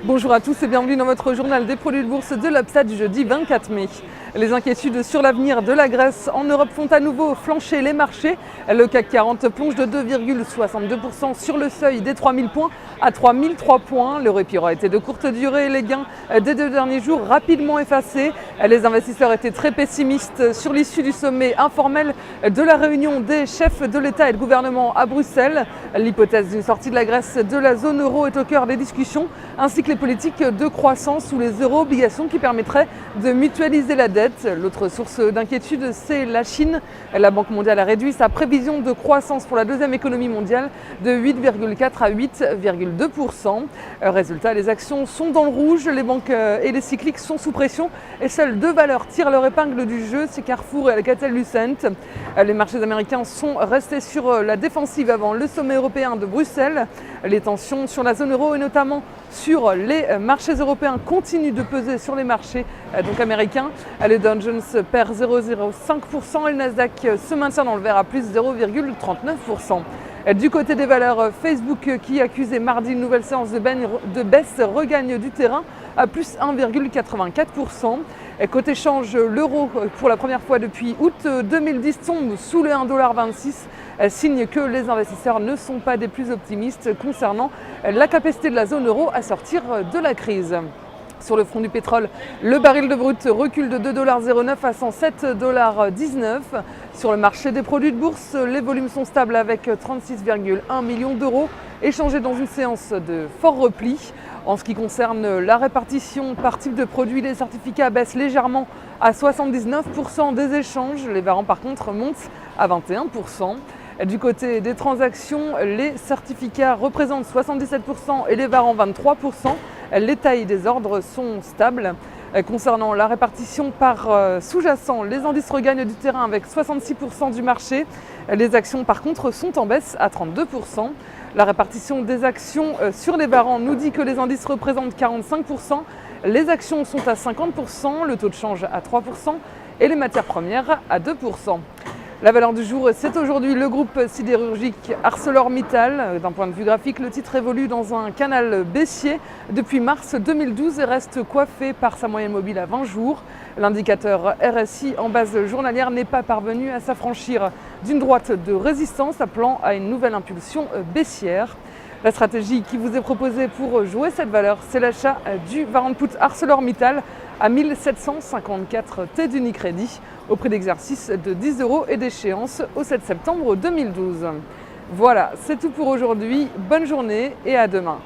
Bonjour à tous et bienvenue dans votre journal des produits de bourse de l'Upside du jeudi 24 mai. Les inquiétudes sur l'avenir de la Grèce en Europe font à nouveau flancher les marchés. Le CAC 40 plonge de 2,62% sur le seuil des 3000 points à 3003 points. Le répit aura été de courte durée et les gains des 2 derniers jours rapidement effacés. Les investisseurs étaient très pessimistes sur l'issue du sommet informel de la réunion des chefs de l'État et de gouvernement à Bruxelles. L'hypothèse d'une sortie de la Grèce de la zone euro est au cœur des discussions, ainsi que les politiques de croissance ou les euro-obligations qui permettraient de mutualiser la dette. L'autre source d'inquiétude, c'est la Chine. La Banque mondiale a réduit sa prévision de croissance pour la deuxième économie mondiale de 8,4 à 8,2%. Résultat, les actions sont dans le rouge, les banques et les cycliques sont sous pression et seules deux valeurs tirent leur épingle du jeu, c'est Carrefour et Alcatel-Lucent. Les marchés américains sont restés sur la défensive avant le sommet européen de Bruxelles. Les tensions sur la zone euro et notamment sur les marchés européens continuent de peser sur les marchés américains. Le Dow Jones perd 0,05% et le Nasdaq se maintient dans le vert à plus 0,39%. Du côté des valeurs, Facebook qui accusait mardi une nouvelle séance de baisse regagne du terrain à plus 1,84%. Côté change, l'euro pour la première fois depuis août 2010 tombe sous le 1,26 $, signe que les investisseurs ne sont pas des plus optimistes concernant la capacité de la zone euro à sortir de la crise. Sur le front du pétrole, le baril de brut recule de 2,09 $ à 107,19 $. Sur le marché des produits de bourse, les volumes sont stables avec 36,1 millions d'euros échangés dans une séance de fort repli. En ce qui concerne la répartition par type de produit, les certificats baissent légèrement à 79% des échanges. Les varants par contre montent à 21%. Du côté des transactions, les certificats représentent 77% et les varants 23%. Les tailles des ordres sont stables. Concernant la répartition par sous-jacent, les indices regagnent du terrain avec 66% du marché. Les actions par contre sont en baisse à 32%. La répartition des actions sur les varants nous dit que les indices représentent 45%, les actions sont à 50%, le taux de change à 3% et les matières premières à 2%. La valeur du jour, c'est aujourd'hui le groupe sidérurgique ArcelorMittal. D'un point de vue graphique, le titre évolue dans un canal baissier depuis mars 2012 et reste coiffé par sa moyenne mobile à 20 jours. L'indicateur RSI en base journalière n'est pas parvenu à s'affranchir d'une droite de résistance, appelant à une nouvelle impulsion baissière. La stratégie qui vous est proposée pour jouer cette valeur, c'est l'achat du warrant put ArcelorMittal à 1754 T d'Unicredit au prix d'exercice de 10 € et d'échéance au 7 septembre 2012. Voilà, c'est tout pour aujourd'hui. Bonne journée et à demain.